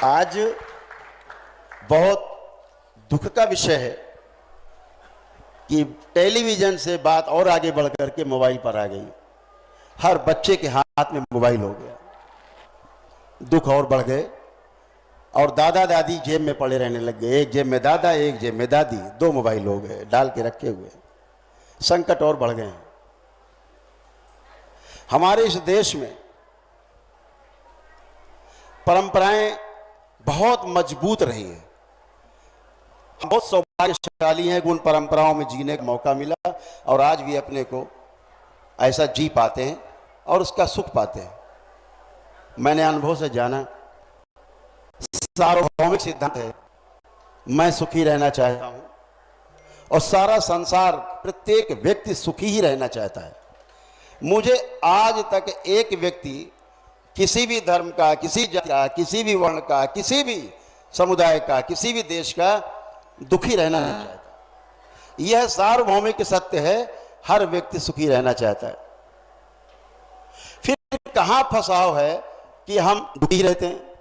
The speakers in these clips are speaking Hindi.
आज बहुत दुख का विषय है कि टेलीविजन से बात और आगे बढ़ करके मोबाइल पर आ गई। हर बच्चे के हाथ में मोबाइल हो गया, दुख और बढ़ गए। और दादा दादी जेब में पड़े रहने लग गए, एक जेब में दादा एक जेब में दादी, दो मोबाइल हो गए डाल के रखे हुए। संकट और बढ़ गए हैं। हमारे इस देश में परंपराएं बहुत मजबूत रही है। हम बहुत सौभाग्यशाली हैं कि उन परंपराओं में जीने का मौका मिला और आज भी अपने को ऐसा जी पाते हैं और उसका सुख पाते हैं। मैंने अनुभव से जाना, सार्वभौमिक सिद्धांत है, मैं सुखी रहना चाहता हूं और सारा संसार, प्रत्येक व्यक्ति सुखी ही रहना चाहता है। मुझे आज तक एक व्यक्ति किसी भी धर्म का, किसी जाति का, किसी भी वर्ण का, किसी भी समुदाय का, किसी भी देश का दुखी रहना नहीं चाहता। यह सार्वभौमिक सत्य है, हर व्यक्ति सुखी रहना चाहता है। फिर कहां फंसाव है कि हम दुखी रहते हैं।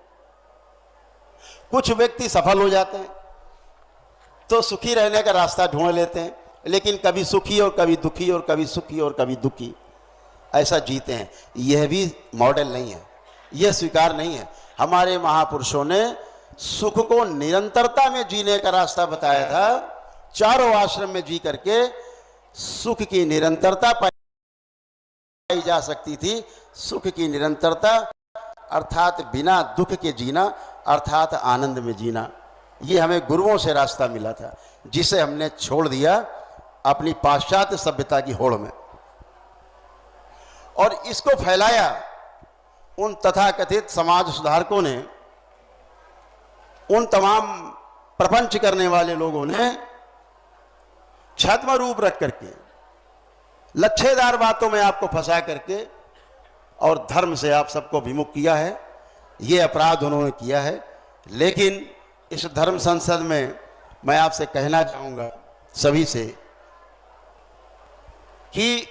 कुछ व्यक्ति सफल हो जाते हैं तो सुखी रहने का रास्ता ढूंढ लेते हैं, लेकिन कभी सुखी और कभी दुखी और कभी सुखी और कभी दुखी ऐसा जीते हैं। यह भी मॉडल नहीं है, यह स्वीकार नहीं है। हमारे महापुरुषों ने सुख को निरंतरता में जीने का रास्ता बताया था। चारों आश्रम में जी करके सुख की निरंतरता पाई जा सकती थी। सुख की निरंतरता अर्थात बिना दुख के जीना, अर्थात आनंद में जीना। ये हमें गुरुओं से रास्ता मिला था, जिसे हमने छोड़ दिया अपनी पाश्चात्य सभ्यता की होड़ में और इसको फैलाया उन तथाकथित समाज सुधारकों ने, उन तमाम प्रपंच करने वाले लोगों ने छद्म रूप रख करके, लच्छेदार बातों में आपको फंसा करके और धर्म से आप सबको विमुख किया है। ये अपराध उन्होंने किया है। लेकिन इस धर्म संसद में मैं आपसे कहना चाहूंगा सभी से कि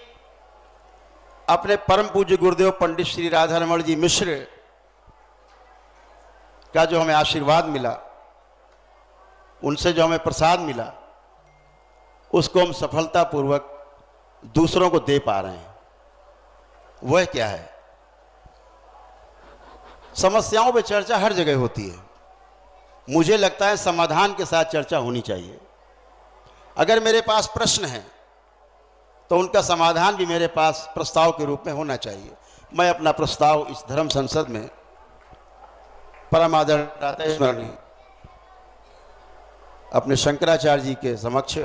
अपने परम पूज्य गुरुदेव पंडित श्री राधारमण जी मिश्र का जो हमें आशीर्वाद मिला, उनसे जो हमें प्रसाद मिला, उसको हम सफलतापूर्वक दूसरों को दे पा रहे हैं। वह क्या है? समस्याओं पे चर्चा हर जगह होती है। मुझे लगता है समाधान के साथ चर्चा होनी चाहिए। अगर मेरे पास प्रश्न है तो उनका समाधान भी मेरे पास प्रस्ताव के रूप में होना चाहिए। मैं अपना प्रस्ताव इस धर्म संसद में परम आदरणीय स्मरणीय अपने शंकराचार्य जी के समक्ष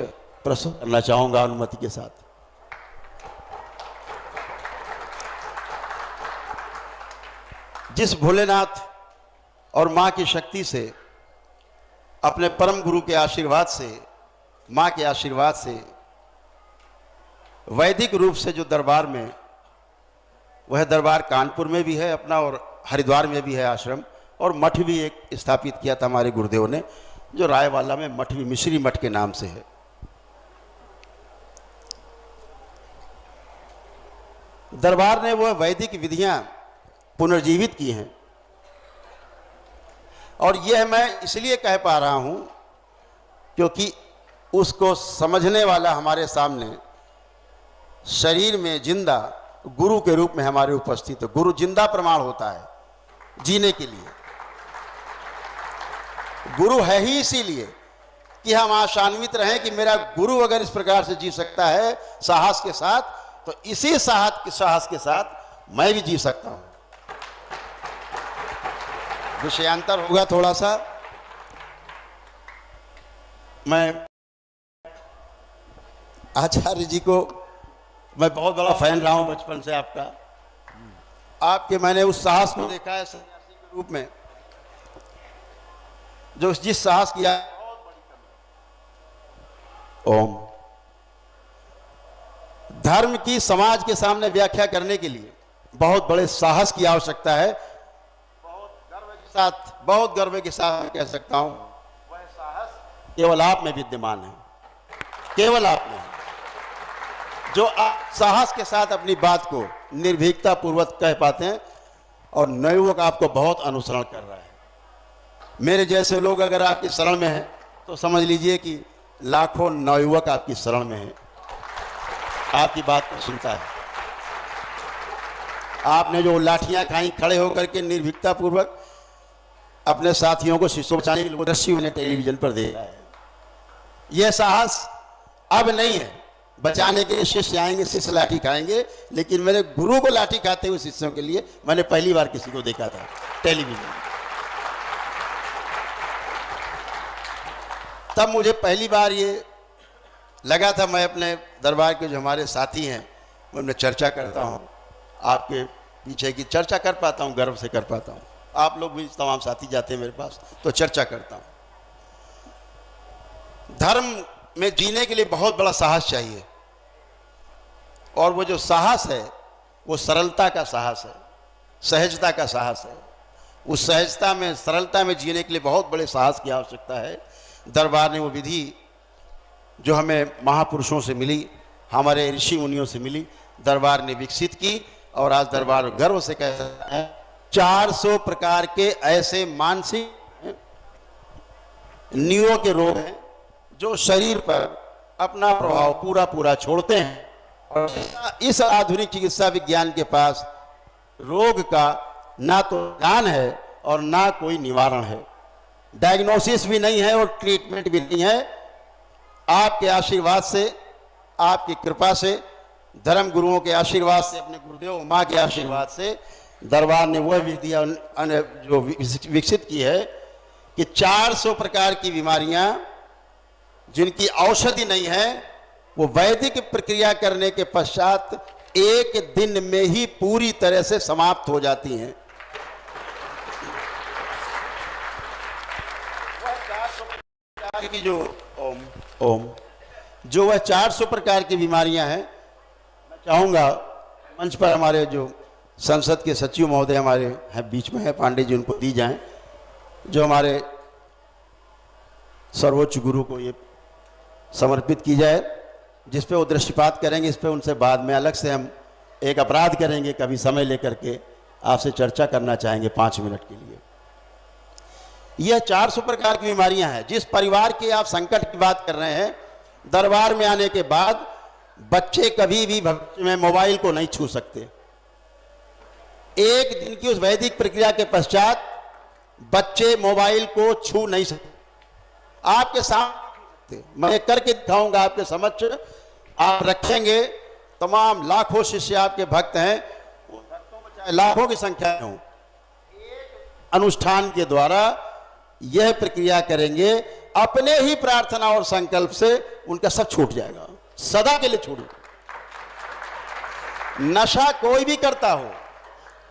प्रस्तुत करना चाहूंगा, अनुमति के साथ। जिस भोलेनाथ और मां की शक्ति से, अपने परम गुरु के आशीर्वाद से, मां के आशीर्वाद से, वैदिक रूप से जो दरबार में, वह दरबार कानपुर में भी है अपना और हरिद्वार में भी है आश्रम, और मठ भी एक स्थापित किया था हमारे गुरुदेव ने, जो रायवाला में मठ भी मिश्री मठ के नाम से है। दरबार ने वह वैदिक विधियां पुनर्जीवित की हैं और यह मैं इसलिए कह पा रहा हूं क्योंकि उसको समझने वाला हमारे सामने शरीर में जिंदा गुरु के रूप में हमारे उपस्थित है। गुरु जिंदा प्रमाण होता है जीने के लिए। गुरु है ही इसीलिए कि हम आशान्वित रहें कि मेरा गुरु अगर इस प्रकार से जी सकता है साहस के साथ, तो इसी साहस के साथ मैं भी जी सकता हूं। विषयांतर होगा थोड़ा सा। मैं आचार्य जी को मैं बहुत बड़ा फैन रहा हूं बचपन से आपका। आपके मैंने उस साहस को देखा है सन्यासी के रूप में, जो जिस साहस किया। ओम। धर्म की समाज के सामने व्याख्या करने के लिए बहुत बड़े साहस की आवश्यकता है। बहुत गर्व के साथ कह सकता हूं, वह साहस केवल आप में विद्यमान है, केवल आप में है। जो आप साहस के साथ अपनी बात को निर्भीकता पूर्वक कह पाते हैं और नवयुवक आपको बहुत अनुसरण कर रहा है। मेरे जैसे लोग अगर आपकी शरण में हैं तो समझ लीजिए कि लाखों नवयुवक आपकी शरण में हैं, आपकी बात को सुनता है। आपने जो लाठियां खाई खड़े होकर के निर्भीकता पूर्वक अपने साथियों को शिष्यों बचाने के लिए दृश्य मैंने टेलीविजन पर देखा है। यह साहस अब नहीं है। बचाने के लिए शिष्य आएंगे, शिष्य लाठी खाएंगे, लेकिन मेरे गुरु को लाठी खाते हुए शिष्यों के लिए मैंने पहली बार किसी को देखा था टेलीविजन। तब मुझे पहली बार ये लगा था, मैं अपने दरबार के जो हमारे साथी हैं उनमें चर्चा करता हूँ, आपके पीछे की चर्चा कर पाता हूँ, गर्व से कर पाता हूँ। आप लोग भी तमाम साथी जाते हैं मेरे पास तो चर्चा करता हूँ। धर्म में जीने के लिए बहुत बड़ा साहस चाहिए, और वो जो साहस है वो सरलता का साहस है, सहजता का साहस है। उस सहजता में, सरलता में जीने के लिए बहुत बड़े साहस की आवश्यकता है। दरबार ने वो विधि जो हमें महापुरुषों से मिली, हमारे ऋषि मुनियों से मिली, दरबार ने विकसित की, और आज दरबार गर्व से कहता है 400 प्रकार के ऐसे मानसिक न्यूरों के रोग हैं जो शरीर पर अपना प्रभाव पूरा पूरा छोड़ते हैं, और इस आधुनिक चिकित्सा विज्ञान के पास रोग का ना तो ज्ञान है और ना कोई निवारण है, डायग्नोसिस भी नहीं है और ट्रीटमेंट भी नहीं है। आपके आशीर्वाद से, आपकी कृपा से, धर्म गुरुओं के आशीर्वाद से, अपने गुरुदेव माँ के आशीर्वाद से दरबार ने वह विधि जो विकसित की है कि 400 प्रकार की बीमारियां जिनकी औषधि नहीं है, वो वैदिक प्रक्रिया करने के पश्चात एक दिन में ही पूरी तरह से समाप्त हो जाती हैं। की जो जो वह 400 प्रकार की बीमारियां हैं, मैं चाहूंगा मंच पर हमारे जो संसद के सचिव महोदय हमारे हैं, बीच में है पांडे जी, उनको दी जाएं, जो हमारे सर्वोच्च गुरु को ये समर्पित की जाए, जिस पे वो दृष्टिपात करेंगे। इस पे उनसे बाद में अलग से हम एक अपराध करेंगे, कभी समय लेकर के आपसे चर्चा करना चाहेंगे 5 मिनट के लिए। यह 400 प्रकार की बीमारियां हैं। जिस परिवार के आप संकट की बात कर रहे हैं, दरबार में आने के बाद बच्चे कभी भी भविष्य में मोबाइल को नहीं छू सकते। एक दिन की उस वैदिक प्रक्रिया के पश्चात बच्चे मोबाइल को छू नहीं सकते। आपके सामने मैं करके दिखाऊंगा, आपके समक्ष आप रखेंगे। तमाम लाखों शिष्य आपके भक्त हैं, उन भक्तों में चाहे लाखों की संख्या में हो, एक अनुष्ठान के द्वारा यह प्रक्रिया करेंगे, अपने ही प्रार्थना और संकल्प से उनका सब छूट जाएगा, सदा के लिए छूट। नशा कोई भी करता हो,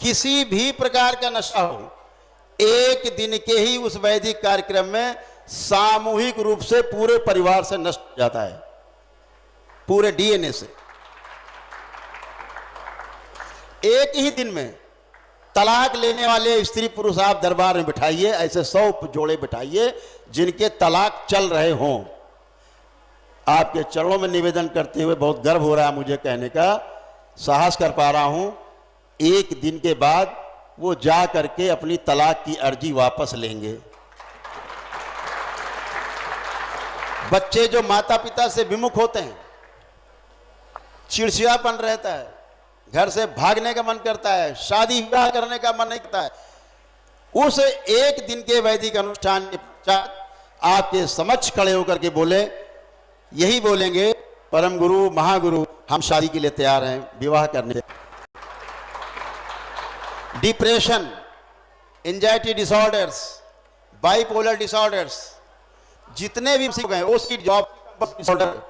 किसी भी प्रकार का नशा हो, एक दिन के ही उस वैदिक कार्यक्रम में सामूहिक रूप से पूरे परिवार से नष्ट हो जाता है, पूरे डीएनए से। एक ही दिन में तलाक लेने वाले स्त्री पुरुष आप दरबार में बिठाइए, ऐसे 100 जोड़े बिठाइए जिनके तलाक चल रहे हों। आपके चरणों में निवेदन करते हुए बहुत गर्व हो रहा है मुझे कहने का, साहस कर पा रहा हूं, एक दिन के बाद वो जा करके अपनी तलाक की अर्जी वापस लेंगे। बच्चे जो माता पिता से विमुख होते हैं, चिड़चिड़ापन रहता है, घर से भागने का मन करता है, शादी विवाह करने का मन नहीं करता है, उस एक दिन के वैदिक अनुष्ठान के पश्चात आपके समक्ष खड़े होकर के बोले, यही बोलेंगे, परम गुरु महागुरु हम शादी के लिए तैयार हैं, विवाह करने। Depression, anxiety disorders, bipolar disorders, जितने भी गए, उसकी जॉब डिसऑर्डर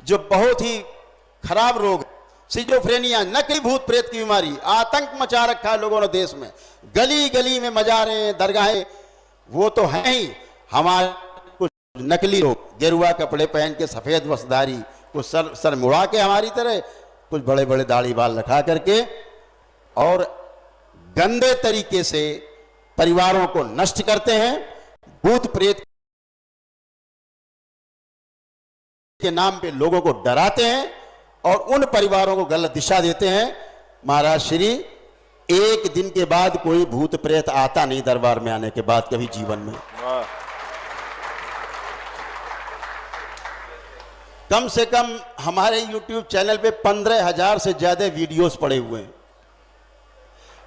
जो बहुत ही खराब रोग, सिजोफ्रेनिया, नकली भूत प्रेत की बीमारी, आतंक मचा रखा है लोगों ने देश में, गली गली में मजारें, दरगाहें, वो तो हैं ही। हमारे कुछ नकली लोग गेरुआ कपड़े पहन के, सफेद वस्त्रधारी, कुछ सर मुड़ा के हमारी तरह, कुछ बड़े बड़े दाढ़ी बाल रखा करके, और गंदे तरीके से परिवारों को नष्ट करते हैं, भूत प्रेत के नाम पे लोगों को डराते हैं और उन परिवारों को गलत दिशा देते हैं। महाराज श्री एक दिन के बाद कोई भूत प्रेत आता नहीं दरबार में आने के बाद कभी जीवन में। कम से कम हमारे YouTube चैनल पे 15,000 से ज्यादा वीडियोस पड़े हुए हैं।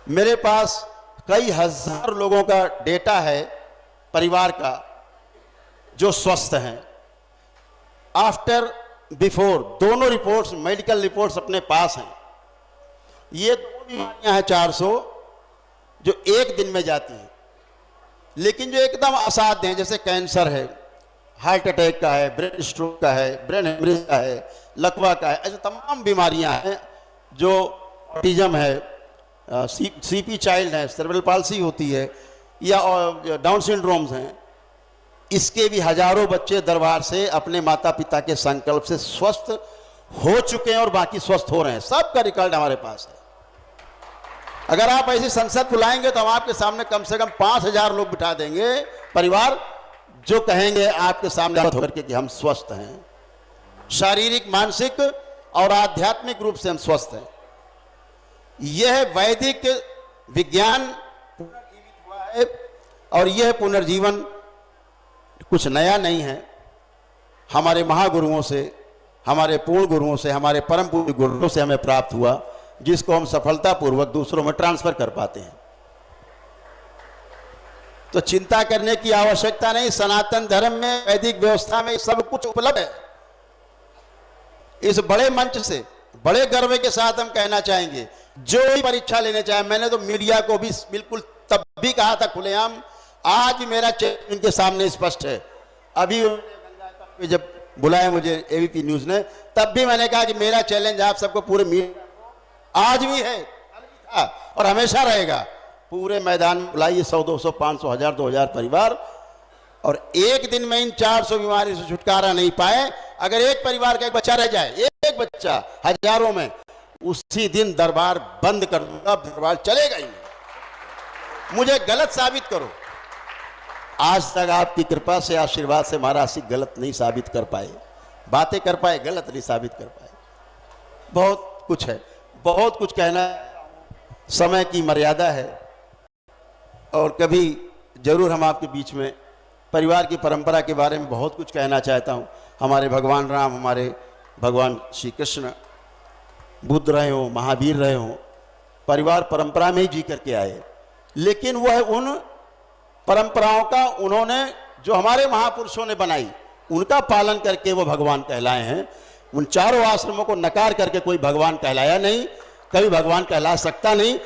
मेरे पास कई हजार लोगों का डेटा है परिवार का जो स्वस्थ हैं। आफ्टर बिफोर दोनों रिपोर्ट्स, मेडिकल रिपोर्ट्स अपने पास हैं। ये दो बीमारियां हैं 400 जो एक दिन में जाती हैं, लेकिन जो एकदम असाध्य हैं, जैसे कैंसर है, हार्ट अटैक का है, ब्रेन स्ट्रोक का है, ब्रेन हेमरेज का है, लकवा का है, ऐसे तमाम बीमारियां हैं। जो ऑटिज्म है, सीपी चाइल्ड है, सेरेब्रल पाल्सी होती है, या डाउन सिंड्रोम्स हैं, इसके भी हजारों बच्चे दरबार से अपने माता पिता के संकल्प से स्वस्थ हो चुके हैं और बाकी स्वस्थ हो रहे हैं। सबका रिकॉर्ड हमारे पास है। अगर आप ऐसी संसद बुलाएंगे तो हम आपके सामने कम से कम 5,000 लोग बिठा देंगे परिवार, जो कहेंगे आपके सामने होकर के कि हम स्वस्थ हैं, शारीरिक, मानसिक और आध्यात्मिक रूप से हम स्वस्थ हैं। यह वैदिक विज्ञान पुनर्जीवित हुआ है और यह पुनर्जीवन कुछ नया नहीं है। हमारे महागुरुओं से, हमारे पूर्ण गुरुओं से, हमारे परम पूज्य गुरुओं से हमें प्राप्त हुआ, जिसको हम सफलतापूर्वक दूसरों में ट्रांसफर कर पाते हैं। तो चिंता करने की आवश्यकता नहीं। सनातन धर्म में, वैदिक व्यवस्था में सब कुछ उपलब्ध है। इस बड़े मंच से बड़े गर्व के साथ हम कहना चाहेंगे, जो भी परीक्षा लेने चाहे, मैंने तो मीडिया को भी बिल्कुल तब भी कहा था खुलेआम, आज भी मेरा चैलेंज इनके सामने स्पष्ट है। अभी जब बुलाया मुझे एबीपी न्यूज ने, तब भी मैंने कहा कि मेरा चैलेंज आप सबको पूरे मीडिया, आज भी है, कल भी था और हमेशा रहेगा, पूरे मैदान में बुलाइए 100, 200, 500, 1000, 2000 परिवार, और एक दिन में इन 400 बीमारी से छुटकारा नहीं पाए, अगर एक परिवार का एक बच्चा रह जाए, एक बच्चा हजारों में, उसी दिन दरबार बंद कर दूंगा, दरबार चलेगा ही नहीं। मुझे गलत साबित करो। आज तक आपकी कृपा से, आशीर्वाद से महाराज सिंह गलत नहीं साबित कर पाए, बातें कर पाए, गलत नहीं साबित कर पाए। बहुत कुछ है, बहुत कुछ कहना, समय की मर्यादा है, और कभी जरूर हम आपके बीच में परिवार की परंपरा के बारे में बहुत कुछ कहना चाहता हूँ। हमारे भगवान राम, हमारे भगवान श्री कृष्ण, बुद्ध रहे हो, महावीर रहे हो, परिवार परंपरा में ही जी करके आए, लेकिन वह उन परंपराओं का उन्होंने, जो हमारे महापुरुषों ने बनाई, उनका पालन करके वो भगवान कहलाए हैं। उन चारों आश्रमों को नकार करके कोई भगवान कहलाया नहीं, कभी भगवान कहला सकता नहीं।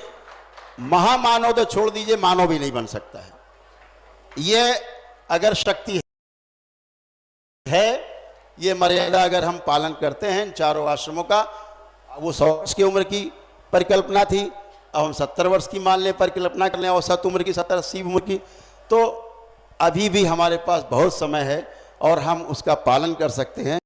महामानव तो छोड़ दीजिए, मानव भी नहीं बन सकता है। ये अगर शक्ति है, ये मर्यादा अगर हम पालन करते हैं चारों आश्रमों का, वो 100 वर्ष की उम्र की परिकल्पना थी, अब हम 70 वर्ष की मान लें परिकल्पना कर लें, औसत उम्र की 70-80 उम्र की, तो अभी भी हमारे पास बहुत समय है और हम उसका पालन कर सकते हैं।